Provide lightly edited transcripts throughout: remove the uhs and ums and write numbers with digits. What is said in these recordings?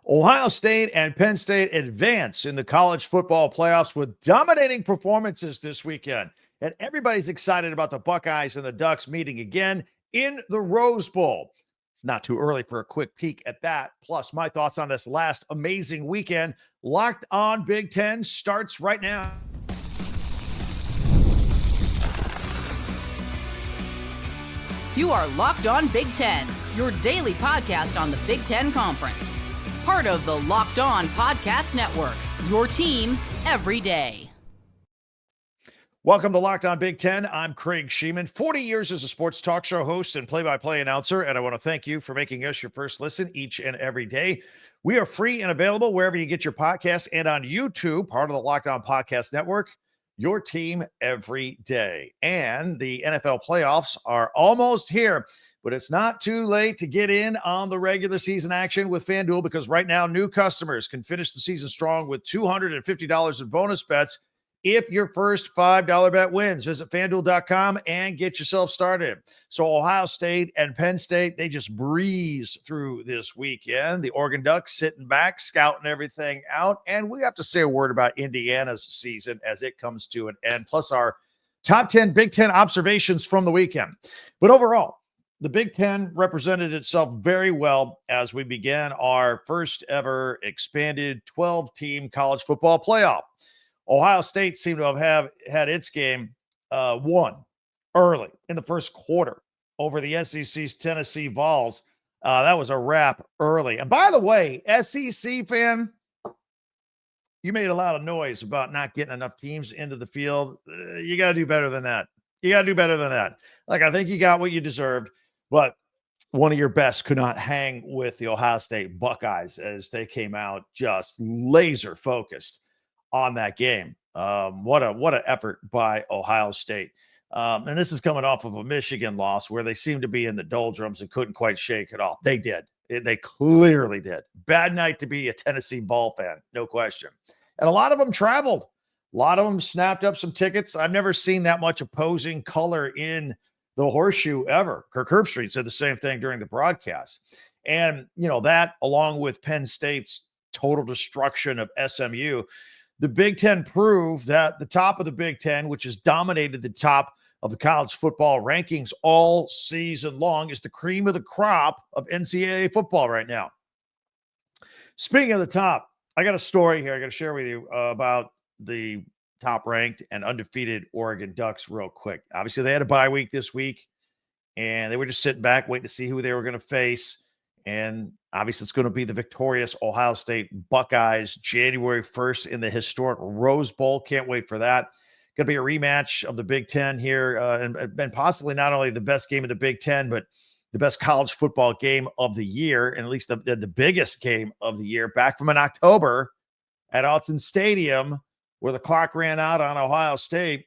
Ohio State and Penn State advance in the college football playoffs with dominating performances this weekend. And everybody's excited about the Buckeyes and the Ducks meeting again in the Rose Bowl. It's not too early for a quick peek at that. Plus, my thoughts on this last amazing weekend. Locked on Big Ten starts right now. You are Locked On Big Ten, your daily podcast on the Big Ten Conference. Part of the Locked On Podcast Network, your team every day. Welcome to Locked On Big Ten. I'm Craig Sheeman, 40 years as a sports talk show host and play-by-play announcer, and I want to thank you for making us your first listen each and every day. We are free and available wherever you get your podcasts and on YouTube, part of the Locked On Podcast Network, your team every day. And the NFL playoffs are almost here, but it's not too late to get in on the regular season action with FanDuel, because right now new customers can finish the season strong with $250 in bonus bets if your first $5 bet wins. Visit FanDuel.com and get yourself started. So Ohio State and Penn State, they just breeze through this weekend. The Oregon Ducks sitting back, scouting everything out. And we have to say a word about Indiana's season as it comes to an end, plus our top 10 Big Ten observations from the weekend. But overall, the Big Ten represented itself very well as we began our first ever expanded 12-team college football playoff. Ohio State seemed to have had its game won early in the first quarter over the SEC's Tennessee Vols. That was a wrap early. And by the way, SEC fan, you made a lot of noise about not getting enough teams into the field. You got to do better than that. Like, I think you got what you deserved, but one of your best could not hang with the Ohio State Buckeyes as they came out just laser focused on that game. What an effort by Ohio State. And this is coming off of a Michigan loss where they seemed to be in the doldrums and couldn't quite shake it off. They did. They clearly did. Bad night to be a Tennessee ball fan, no question. And a lot of them traveled. A lot of them snapped up some tickets. I've never seen that much opposing color in the horseshoe ever. Kirk Herbstreit said the same thing during the broadcast. And, you know, that along with Penn State's total destruction of SMU, the Big Ten proved that the top of the Big Ten, which has dominated the top of the college football rankings all season long, is the cream of the crop of NCAA football right now. Speaking of the top, I got a story here I got to share with you about the top-ranked and undefeated Oregon Ducks real quick. Obviously, they had a bye week this week, and they were just sitting back waiting to see who they were going to face. And obviously, it's going to be the victorious Ohio State Buckeyes January 1st in the historic Rose Bowl. Can't wait for that. Going to be a rematch of the Big Ten here, and possibly not only the best game of the Big Ten, but the best college football game of the year, and at least the biggest game of the year, back from in October at Autzen Stadium, where the clock ran out on Ohio State,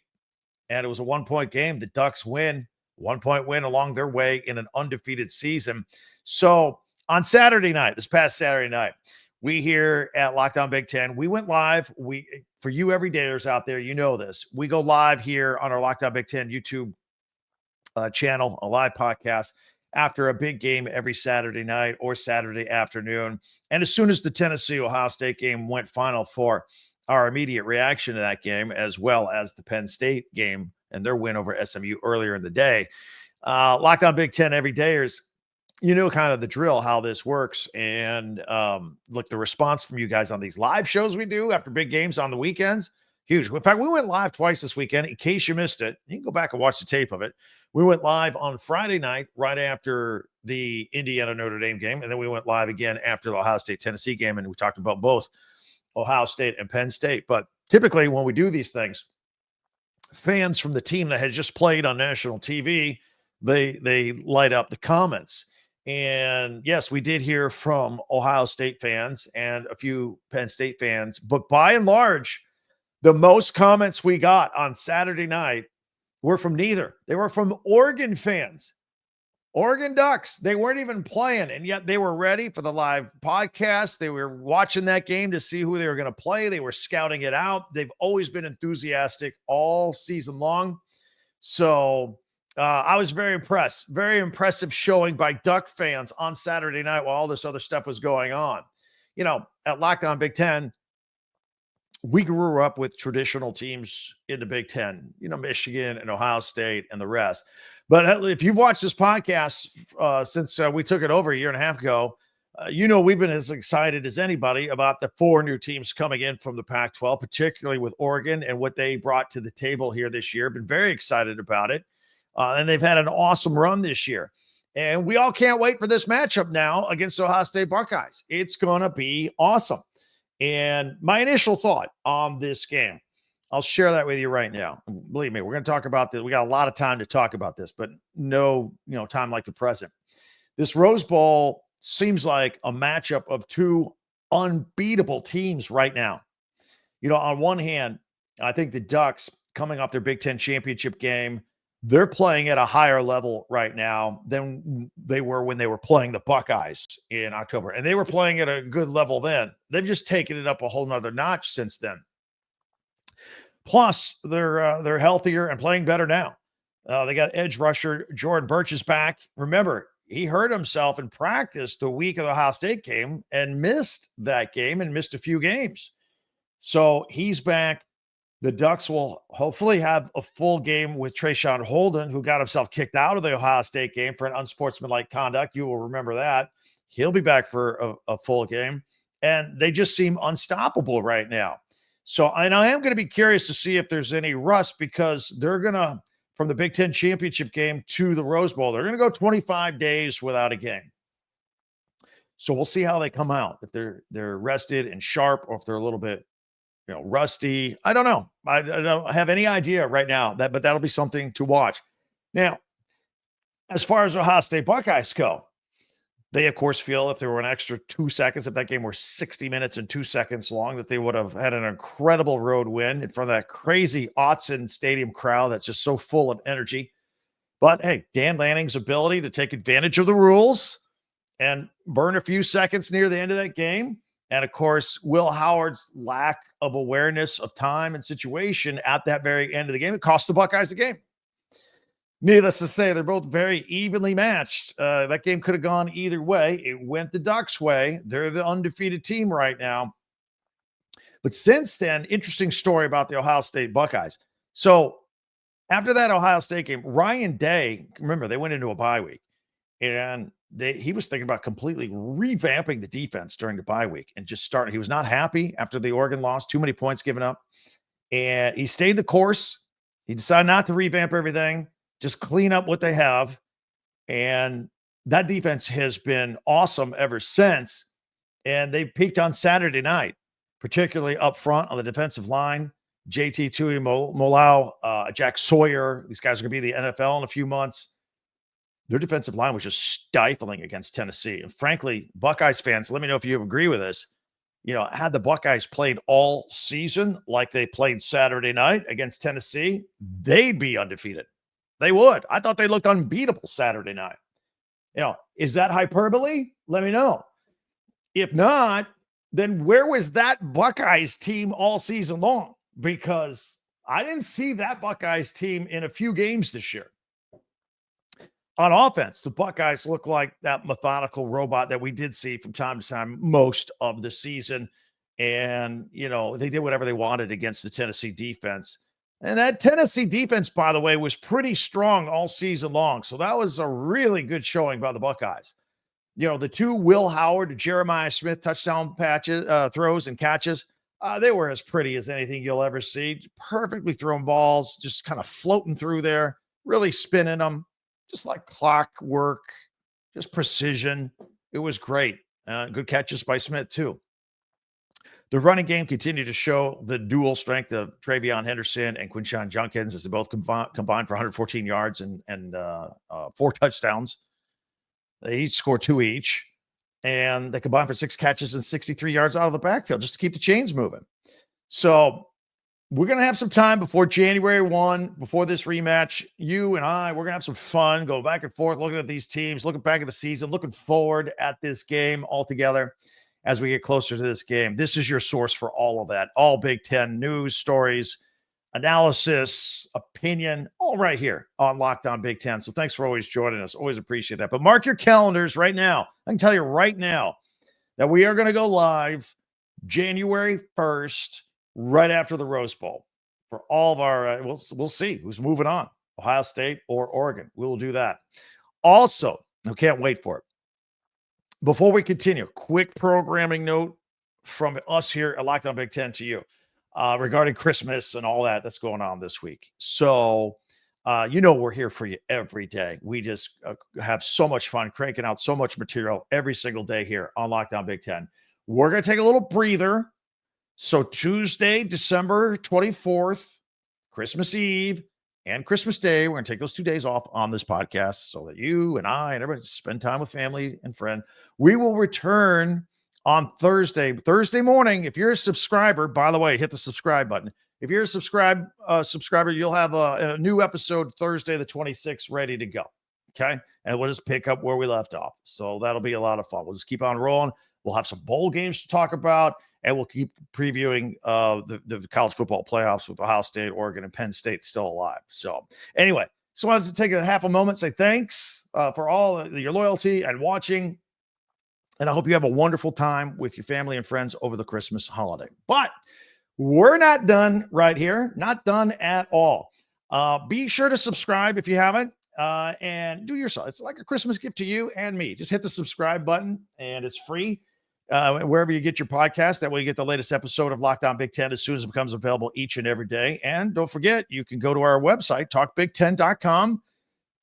and it was a one-point game. The Ducks win, one-point win along their way in an undefeated season. So on Saturday night, this past Saturday night, we here at Locked On Big Ten, we went live. For you everydayers out there, you know this. We go live here on our Locked On Big Ten YouTube channel, a live podcast, after a big game every Saturday night or Saturday afternoon. And as soon as the Tennessee-Ohio State game went Final Four, our immediate reaction to that game, as well as the Penn State game and their win over SMU earlier in the day. Locked On Big Ten everydayers, you know kind of the drill, how this works. And look, the response from you guys on these live shows we do after big games on the weekends, huge. In fact, we went live twice this weekend. In case you missed it, you can go back and watch the tape of it. We went live on Friday night, right after the Indiana-Notre Dame game. And then we went live again after the Ohio State-Tennessee game. And we talked about both Ohio State and Penn State. But typically when we do these things, fans from the team that had just played on national TV, they light up the comments. And yes, we did hear from Ohio State fans and a few Penn State fans, but by and large, the most comments we got on Saturday night were from neither. They were from Oregon fans. Oregon Ducks, they weren't even playing, and yet they were ready for the live podcast. They were watching that game to see who they were going to play. They were scouting it out. They've always been enthusiastic all season long. So I was very impressed. Very impressive showing by Duck fans on Saturday night while all this other stuff was going on. at Locked On Big Ten, we grew up with traditional teams in the Big Ten, Michigan and Ohio State and the rest. But if you've watched this podcast since we took it over a year and a half ago, we've been as excited as anybody about the 4 new teams coming in from the Pac-12, particularly with Oregon and what they brought to the table here this year. Been very excited about it. And they've had an awesome run this year. And we all can't wait for this matchup now against Ohio State Buckeyes. It's going to be awesome. And my initial thought on this game, I'll share that with you right now. Believe me, we're going to talk about this. We got a lot of time to talk about this, but no, time like the present. This Rose Bowl seems like a matchup of 2 unbeatable teams right now. On one hand, I think the Ducks, coming off their Big Ten championship game, they're playing at a higher level right now than they were when they were playing the Buckeyes in October. And they were playing at a good level then. They've just taken it up a whole nother notch since then. Plus, they're healthier and playing better now. They got edge rusher Jordan Burch back. Remember, he hurt himself in practice the week of the Ohio State game and missed that game and missed a few games. So he's back. The Ducks will hopefully have a full game with Trayshawn Holden, who got himself kicked out of the Ohio State game for an unsportsmanlike conduct. You will remember that. He'll be back for a full game. And they just seem unstoppable right now. So and I am going to be curious to see if there's any rust, because they're going to, from the Big Ten championship game to the Rose Bowl, they're going to go 25 days without a game. So we'll see how they come out, if they're rested and sharp, or if they're a little bit rusty. I don't know. I don't have any idea right now, but that'll be something to watch. Now, as far as Ohio State Buckeyes go, they, of course, feel if there were an extra 2 seconds, if that game were 60 minutes and 2 seconds long, that they would have had an incredible road win in front of that crazy Autzen Stadium crowd that's just so full of energy. But hey, Dan Lanning's ability to take advantage of the rules and burn a few seconds near the end of that game, and, of course, Will Howard's lack of awareness of time and situation at that very end of the game, it cost the Buckeyes the game. Needless to say, they're both very evenly matched. That game could have gone either way. It went the Ducks' way. They're the undefeated team right now. But since then, interesting story about the Ohio State Buckeyes. So after that Ohio State game, Ryan Day, remember, they went into a bye week. And he was thinking about completely revamping the defense during the bye week and just starting. He was not happy after the Oregon loss, too many points given up. And he stayed the course. He decided not to revamp everything, just clean up what they have. And that defense has been awesome ever since. And they peaked on Saturday night, particularly up front on the defensive line. JT Tuimoloau, Jack Sawyer. These guys are going to be the NFL in a few months. Their defensive line was just stifling against Tennessee. And frankly, Buckeyes fans, let me know if you agree with this. Had the Buckeyes played all season like they played Saturday night against Tennessee, they'd be undefeated. They would. I thought they looked unbeatable Saturday night. Is that hyperbole? Let me know. If not, then where was that Buckeyes team all season long? Because I didn't see that Buckeyes team in a few games this year. On offense, the Buckeyes look like that methodical robot that we did see from time to time most of the season. And, they did whatever they wanted against the Tennessee defense. And that Tennessee defense, by the way, was pretty strong all season long. So that was a really good showing by the Buckeyes. The 2 Will Howard to Jeremiah Smith touchdown throws and catches, they were as pretty as anything you'll ever see. Perfectly thrown balls, just kind of floating through there, really spinning them. Just like clockwork, just precision. It was great. Good catches by Smith, too. The running game continued to show the dual strength of Travion Henderson and Quinshon Judkins as they both combined for 114 yards and 4 touchdowns. They each scored 2 each. And they combined for 6 catches and 63 yards out of the backfield just to keep the chains moving. So we're going to have some time before January 1, before this rematch. You and I, we're going to have some fun, go back and forth, looking at these teams, looking back at the season, looking forward at this game altogether as we get closer to this game. This is your source for all of that. All Big Ten news, stories, analysis, opinion, all right here on Locked On Big Ten. So thanks for always joining us. Always appreciate that. But mark your calendars right now. I can tell you right now, that we are going to go live January 1st, right after the Rose Bowl for all of our, we'll see who's moving on, Ohio State or Oregon. We will do that. Also, I can't wait for it. Before we continue, quick programming note from us here at Locked On Big Ten to you regarding Christmas and all that's going on this week. So, we're here for you every day. We just have so much fun cranking out so much material every single day here on Locked On Big Ten. We're going to take a little breather. So Tuesday, December 24th, Christmas Eve, and Christmas Day, we're going to take those 2 days off on this podcast so that you and I and everybody spend time with family and friend. We will return on Thursday morning. If you're a subscriber, by the way, hit the subscribe button. If you're a subscriber, you'll have a new episode Thursday, the 26th, ready to go. Okay. And we'll just pick up where we left off. So that'll be a lot of fun. We'll just keep on rolling. We'll have some bowl games to talk about, and we'll keep previewing the college football playoffs with Ohio State, Oregon, and Penn State still alive. So anyway, just wanted to take a half a moment, say thanks for all your loyalty and watching. And I hope you have a wonderful time with your family and friends over the Christmas holiday. But we're not done right here. Not done at all. Be sure to subscribe if you haven't. And do yourself. It's like a Christmas gift to you and me. Just hit the subscribe button, and it's free. Wherever you get your podcast. That way you get the latest episode of Locked On Big Ten as soon as it becomes available each and every day. And don't forget, you can go to our website, talkbig10.com.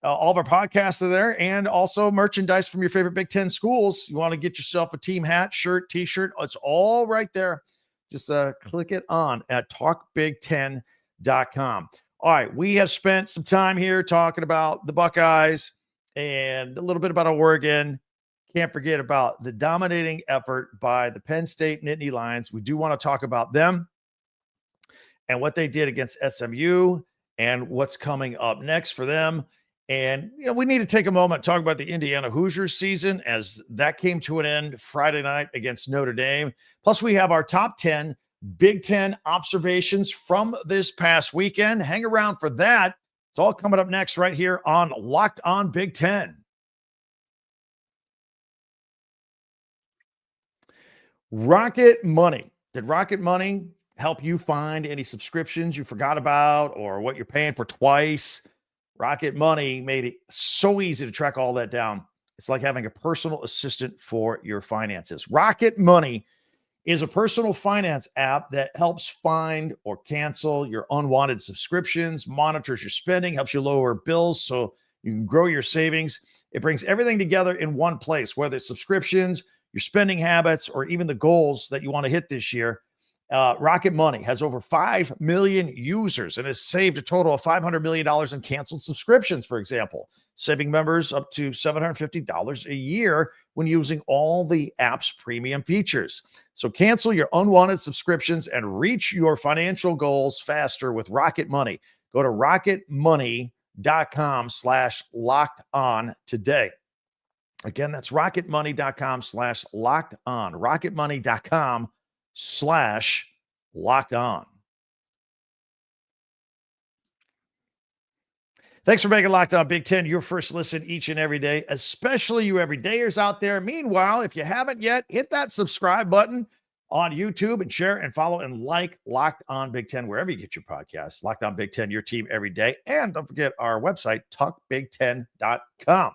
All of our podcasts are there, and also merchandise from your favorite Big Ten schools. You want to get yourself a team hat, shirt, t-shirt. It's all right there. Just click it on at talkbig10.com. All right, we have spent some time here talking about the Buckeyes and a little bit about Oregon. Can't forget about the dominating effort by the Penn State Nittany Lions. We do want to talk about them and what they did against SMU and what's coming up next for them. And, we need to take a moment to talk about the Indiana Hoosiers season as that came to an end Friday night against Notre Dame. Plus, we have our top 10 Big Ten observations from this past weekend. Hang around for that. It's all coming up next right here on Locked On Big Ten. Rocket Money. Did Rocket Money help you find any subscriptions you forgot about or what you're paying for twice? Rocket Money made it so easy to track all that down. It's like having a personal assistant for your finances. Rocket Money is a personal finance app that helps find or cancel your unwanted subscriptions, monitors your spending, helps you lower bills so you can grow your savings. It brings everything together in one place, whether it's subscriptions, your spending habits, or even the goals that you want to hit this year. Rocket Money has over 5 million users and has saved a total of $500 million in canceled subscriptions, for example, saving members up to $750 a year when using all the app's premium features. So cancel your unwanted subscriptions and reach your financial goals faster with Rocket Money. Go to rocketmoney.com/locked-on today. Again, that's rocketmoney.com/locked-on. rocketmoney.com/locked-on. Thanks for making Locked On Big Ten your first listen each and every day, especially you everydayers out there. Meanwhile, if you haven't yet, hit that subscribe button on YouTube and share and follow and like Locked On Big Ten wherever you get your podcasts. Locked On Big Ten, your team every day. And don't forget our website, talkbig10.com.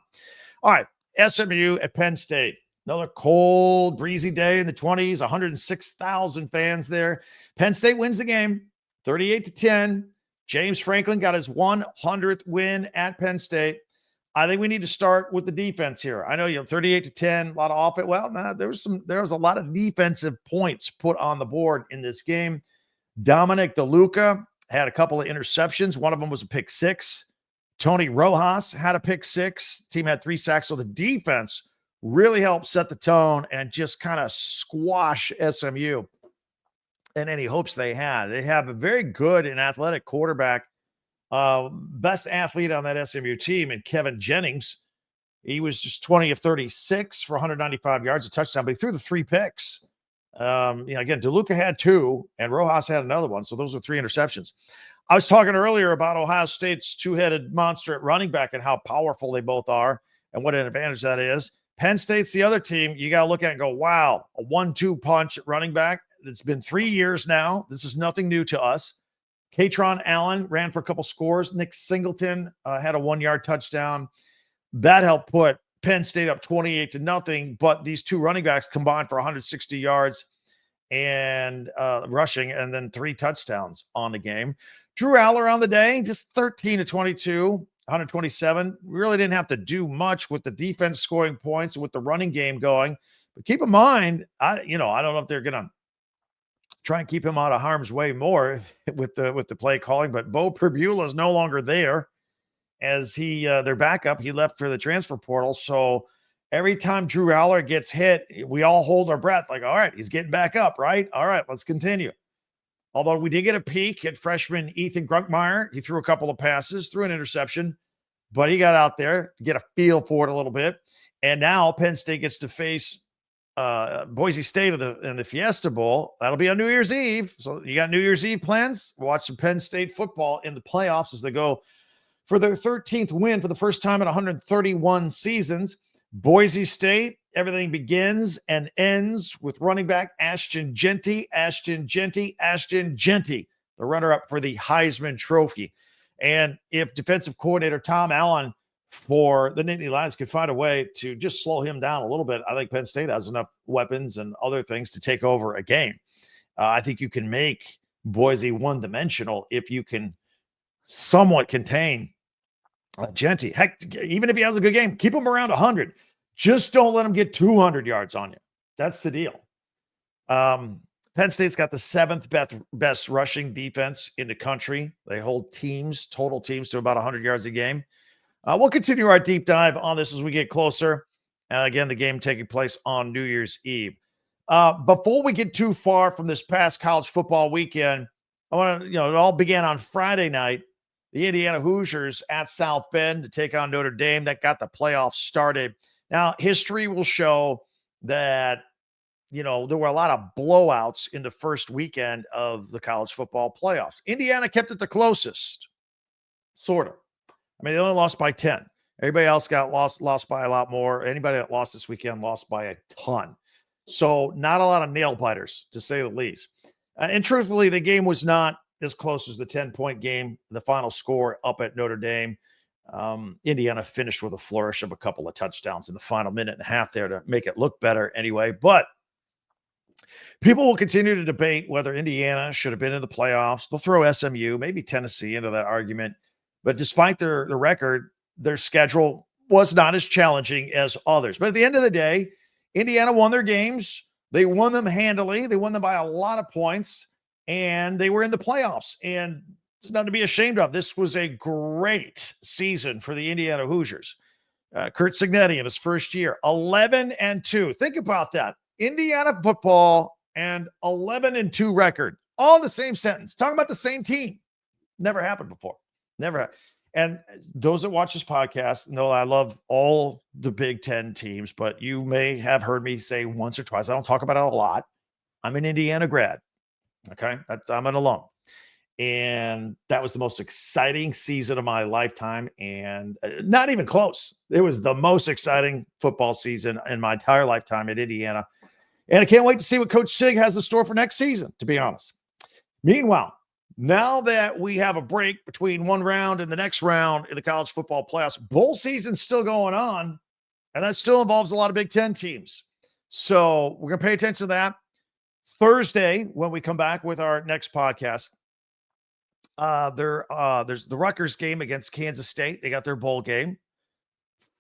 All right, SMU at Penn State. Another cold, breezy day in the 20s, 106,000 fans there. Penn State wins the game, 38-10. James Franklin got his 100th win at Penn State. I think we need to start with the defense here. I know 38-10, a lot of offense. Well, there was a lot of defensive points put on the board in this game. Dominic DeLuca had a couple of interceptions. One of them was a pick six. Tony Rojas had a pick six. Team had 3 sacks. So the defense really helped set the tone and just kind of squash SMU and any hopes they had. They have a very good and athletic quarterback, best athlete on that SMU team, and Kevin Jennings. He was just 20 of 36 for 195 yards, a touchdown, but he threw the 3 picks. Again, DeLuca had 2 and Rojas had another one. So those are 3 interceptions. I was talking earlier about Ohio State's 2-headed monster at running back and how powerful they both are and what an advantage that is. Penn State's the other team you got to look at and go, wow, a 1-2 punch at running back. It's been 3 years now. This is nothing new to us. Katron Allen ran for a couple scores. Nick Singleton had a 1-yard touchdown. That helped put Penn State up 28-0. But these two running backs combined for 160 yards and rushing, and then 3 touchdowns on the game. Drew Aller on the day, just 13-22, 127. We really didn't have to do much with the defense scoring points and with the running game going. But keep in mind, I don't know if they're going to try and keep him out of harm's way more with the play calling, but Bo Perbula is no longer there as their backup. He left for the transfer portal. So every time Drew Aller gets hit, we all hold our breath like, all right, he's getting back up, right? All right, let's continue. Although we did get a peek at freshman Ethan Grunkmeyer. He threw a couple of passes, threw an interception, but he got out there to get a feel for it a little bit. And now Penn State gets to face Boise State in the Fiesta Bowl. That'll be on New Year's Eve. So you got New Year's Eve plans? Watch some Penn State football in the playoffs as they go for their 13th win for the first time in 131 seasons. Boise State, everything begins and ends with running back Ashton Jeanty, the runner-up for the Heisman Trophy. And if defensive coordinator Tom Allen for the Nittany Lions could find a way to just slow him down a little bit, I think Penn State has enough weapons and other things to take over a game. I think you can make Boise one-dimensional if you can somewhat contain Jeanty. Heck, even if he has a good game, keep him around 100. Just don't let him get 200 yards on you. That's the deal. Penn State's got the 7th best rushing defense in the country. They hold total teams to about 100 yards a game. We'll continue our deep dive on this as we get closer. Again, the game taking place on New Year's Eve. Before we get too far from this past college football weekend, I want to, it all began on Friday night. The Indiana Hoosiers at South Bend to take on Notre Dame. That got the playoffs started. Now, history will show that, there were a lot of blowouts in the first weekend of the college football playoffs. Indiana kept it the closest, sort of. I mean, they only lost by 10. Everybody else got lost by a lot more. Anybody that lost this weekend lost by a ton. So not a lot of nail biters, to say the least. And truthfully, the game was not as close as the 10-point game, the final score up at Notre Dame. Indiana finished with a flourish of a couple of touchdowns in the final minute and a half there to make it look better anyway. But people will continue to debate whether Indiana should have been in the playoffs. They'll throw SMU, maybe Tennessee into that argument. But despite their record, their schedule was not as challenging as others. But at the end of the day, Indiana won their games. They won them handily. They won them by a lot of points. And they were in the playoffs. And it's nothing to be ashamed of. This was a great season for the Indiana Hoosiers. Curt Cignetti in his first year, 11-2. Think about that. Indiana football and 11-2 record. All in the same sentence. Talking about the same team. Never happened before. Never. And those that watch this podcast know I love all the Big Ten teams, but you may have heard me say once or twice, I don't talk about it a lot. I'm an Indiana grad. Okay. I'm an alum. And that was the most exciting season of my lifetime. And not even close. It was the most exciting football season in my entire lifetime at Indiana. And I can't wait to see what Coach Sig has in store for next season, to be honest. Meanwhile, now that we have a break between one round and the next round in the college football playoffs, bowl season's still going on, and that still involves a lot of Big Ten teams. So we're going to pay attention to that. Thursday, when we come back with our next podcast, there's the Rutgers game against Kansas State. They got their bowl game.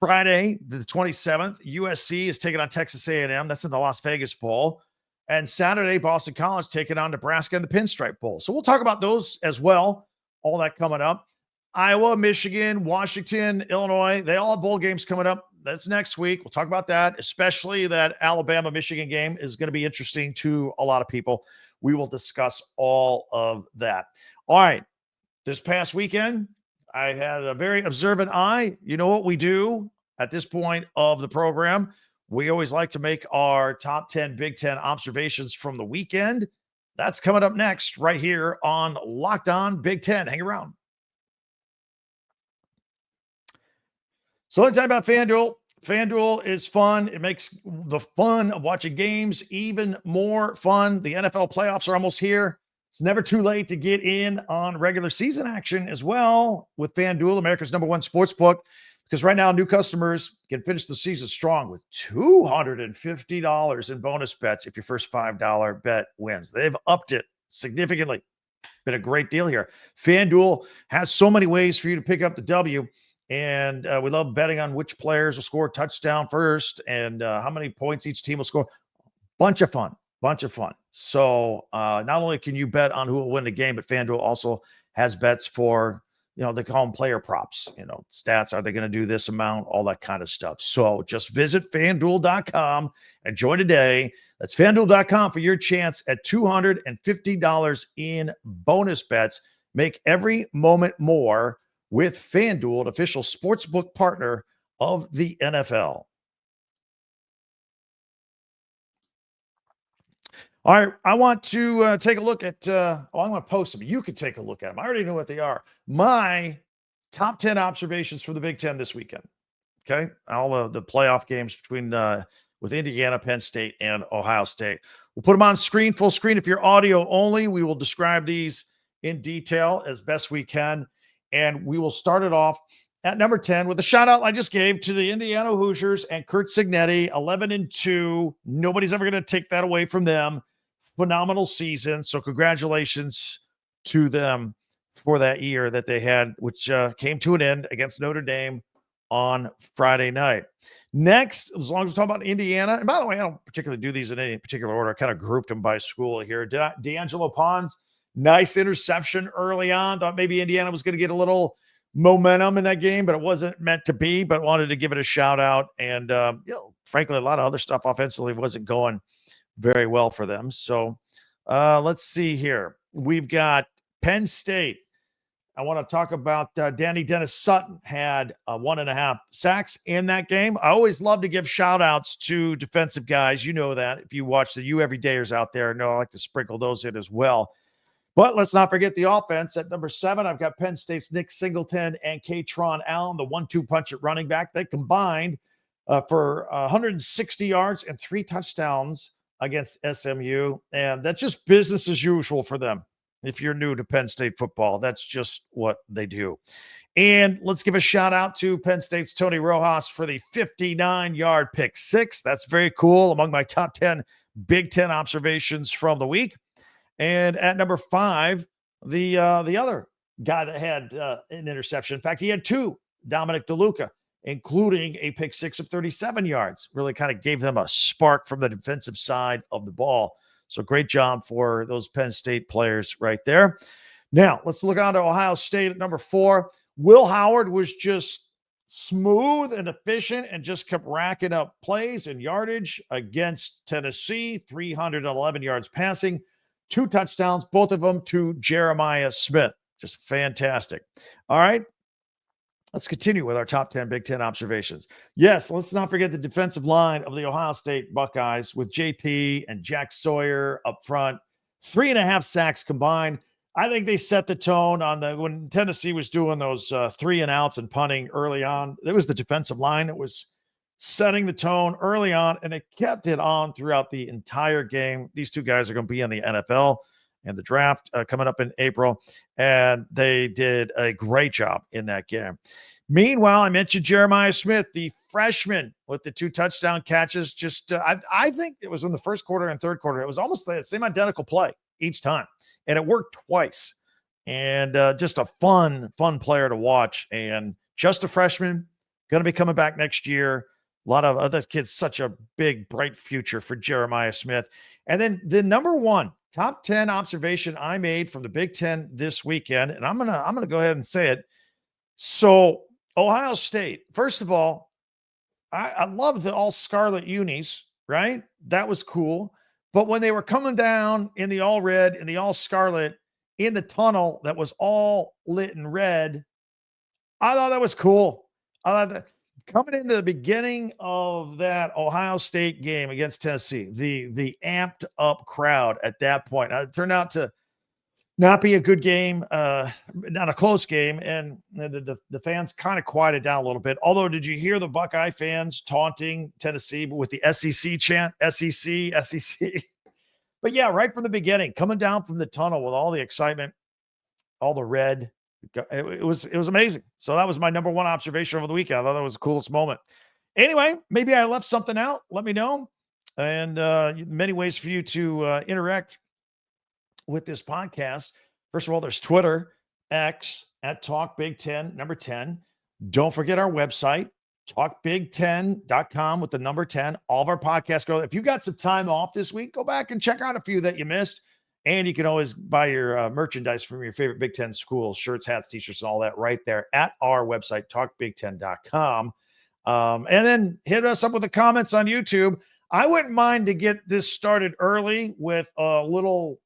Friday, the 27th, USC is taking on Texas A&M. That's in the Las Vegas Bowl. And Saturday, Boston College taking on Nebraska in the Pinstripe Bowl. So we'll talk about those as well. All that coming up. Iowa, Michigan, Washington, Illinois, they all have bowl games coming up. That's next week. We'll talk about that, especially that Alabama-Michigan game is going to be interesting to a lot of people. We will discuss all of that. All right. This past weekend, I had a very observant eye. You know what we do at this point of the program? We always like to make our top 10 Big Ten observations from the weekend. That's coming up next right here on Locked On Big Ten. Hang around. So let's talk about FanDuel. FanDuel is fun. It makes the fun of watching games even more fun. The NFL playoffs are almost here. It's never too late to get in on regular season action as well with FanDuel, America's #1 sportsbook, because right now new customers can finish the season strong with $250 in bonus bets if your first $5 bet wins. They've upped it significantly. Been a great deal here. FanDuel has so many ways for you to pick up the W. And we love betting on which players will score a touchdown first and how many points each team will score. Bunch of fun. So not only can you bet on who will win the game, but FanDuel also has bets for, they call them player props, stats. Are they going to do this amount? All that kind of stuff. So just visit FanDuel.com and join today. That's FanDuel.com for your chance at $250 in bonus bets. Make every moment more with FanDuel, an official sportsbook partner of the NFL. All right, I want to take a look at, I'm going to post them. You can take a look at them. I already know what they are. My top 10 observations for the Big Ten this weekend. Okay, all of the playoff games between with Indiana, Penn State, and Ohio State. We'll put them on screen, full screen. If you're audio only, we will describe these in detail as best we can. And we will start it off at number 10 with a shout out I just gave to the Indiana Hoosiers and Curt Cignetti, 11-2. Nobody's ever going to take that away from them. Phenomenal season. So congratulations to them for that year that they had, which came to an end against Notre Dame on Friday night. Next, as long as we're talking about Indiana, and by the way, I don't particularly do these in any particular order. I kind of grouped them by school here. D'Angelo Pons, nice interception early on. Thought maybe Indiana was going to get a little momentum in that game, but it wasn't meant to be, but wanted to give it a shout out. And, frankly, a lot of other stuff offensively wasn't going very well for them. So let's see here. We've got Penn State. I want to talk about Danny Dennis Sutton had 1.5 sacks in that game. I always love to give shout outs to defensive guys. You know that if you watch the You Everydayers out there, I like to sprinkle those in as well. But let's not forget the offense. At number 7, I've got Penn State's Nick Singleton and Katron Allen, the 1-2 punch at running back. They combined for 160 yards and 3 touchdowns against SMU. And that's just business as usual for them. If you're new to Penn State football, that's just what they do. And let's give a shout out to Penn State's Tony Rojas for the 59-yard pick six. That's very cool. Among my top 10 Big Ten observations from the week. And at number 5, the other guy that had an interception. In fact, he had 2, Dominic DeLuca, including a pick six of 37 yards. Really kind of gave them a spark from the defensive side of the ball. So great job for those Penn State players right there. Now, let's look on to Ohio State at number 4. Will Howard was just smooth and efficient and just kept racking up plays and yardage against Tennessee. 311 yards passing, 2 touchdowns, both of them to Jeremiah Smith. Just fantastic. All right. Let's continue with our top 10 Big Ten observations. Yes, let's not forget the defensive line of the Ohio State Buckeyes with JT and Jack Sawyer up front. 3.5 sacks combined. I think they set the tone on when Tennessee was doing those 3-and-outs and punting early on. It was the defensive line that was setting the tone early on, and it kept it on throughout the entire game. These 2 guys are going to be in the NFL and the draft coming up in April, and they did a great job in that game. Meanwhile, I mentioned Jeremiah Smith, the freshman with the 2 touchdown catches. Just I think it was in the first quarter and third quarter. It was almost the same identical play each time, and it worked twice. And just a fun player to watch. And just a freshman, going to be coming back next year. A lot of other kids, such a big, bright future for Jeremiah Smith. And then the number 1 top 10 observation I made from the Big Ten this weekend, and I'm gonna go ahead and say it. So Ohio State, first of all, I love the all-scarlet unis, right? That was cool. But when they were coming down in the all-red and the all-scarlet in the tunnel that was all lit in red, I thought that was cool. I thought that coming into the beginning of that Ohio State game against Tennessee, the amped up crowd at that point, it turned out to not be a good game, not a close game, and the fans kind of quieted down a little bit. Although, did you hear the Buckeye fans taunting Tennessee with the SEC chant, SEC, SEC? But yeah, right from the beginning, coming down from the tunnel with all the excitement, all the red, it was amazing. So that was my number one observation over the weekend. I thought that was the coolest moment. Anyway, maybe I left something out. Let me know. And many ways for you to interact with this podcast. First of all, there's Twitter, X at Talk Big 10, number 10. Don't forget our website, talkbig10.com with the number 10. All of our podcasts go. If you got some time off this week, go back and check out a few that you missed. And you can always buy your merchandise from your favorite Big Ten schools, shirts, hats, t-shirts, and all that right there at our website, talkbig10.com. And then hit us up with the comments on YouTube. I wouldn't mind to get this started early with a little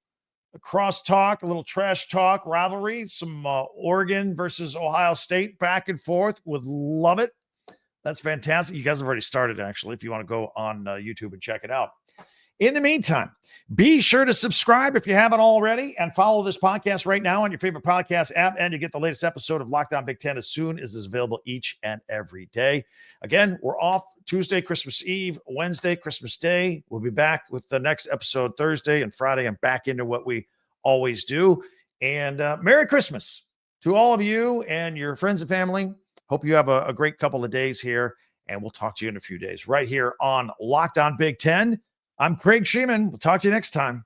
crosstalk, a little trash talk rivalry, some Oregon versus Ohio State back and forth. Would love it. That's fantastic. You guys have already started, actually, if you want to go on YouTube and check it out. In the meantime, be sure to subscribe if you haven't already and follow this podcast right now on your favorite podcast app, and you get the latest episode of Locked On Big Ten as soon as it's available each and every day. Again, we're off Tuesday, Christmas Eve, Wednesday, Christmas Day. We'll be back with the next episode Thursday and Friday and back into what we always do. And Merry Christmas to all of you and your friends and family. Hope you have a great couple of days here, and we'll talk to you in a few days right here on Locked On Big Ten. I'm Craig Sheeman. We'll talk to you next time.